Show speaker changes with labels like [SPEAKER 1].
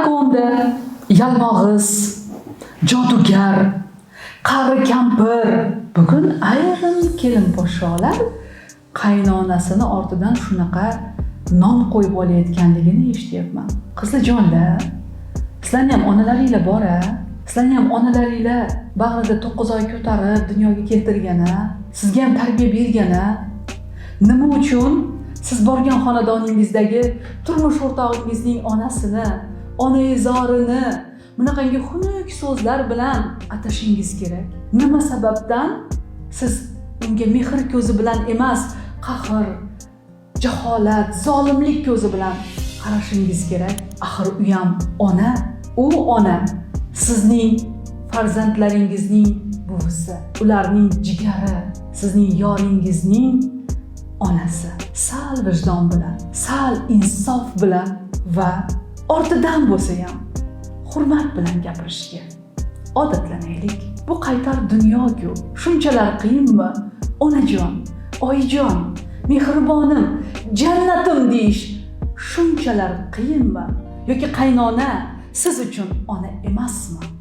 [SPEAKER 1] zakonda yalmog'iz, jodugar, qari kampir. Bugun ayrim kelin-poshsholar qaynonasini ortidan shunaqa non qo'yib olayotganligini eshityapman. Qizlarjonlar, sizlarning ham onalaringlar bor-a? Sizlarning ham onalaringlar bag'rida 9 oy ko'tarib dunyoga keltirgana, sizga ham tarbiya bergana. Nima uchun siz borgan xonadoningizdagi turmush o'rtog'ingizning onasini, onaezorini bunaqangi xunuk so'zlar bilan atashingiz kerak? Nima sababdan siz unga mehr ko'zi bilan emas, qahr, jaholat, zolimlik ko'zi bilan qarashingiz kerak? Axir u ham ona, u ona sizning farzandlaringizning buvisi, ularning jigari, sizning yoringizning onasi. Sal vijdon bilan, sal insof bilan va ortidan bo'lsa ham hurmat bilan gapirishga odatlanaylik. Bu qaytar dunyo-ku. Shunchalar qiyinmi? Onajon, oyijon, mehribonim, jannatim deyish shunchalar qiyinmi? Yoki qaynona siz uchun ona emasmi?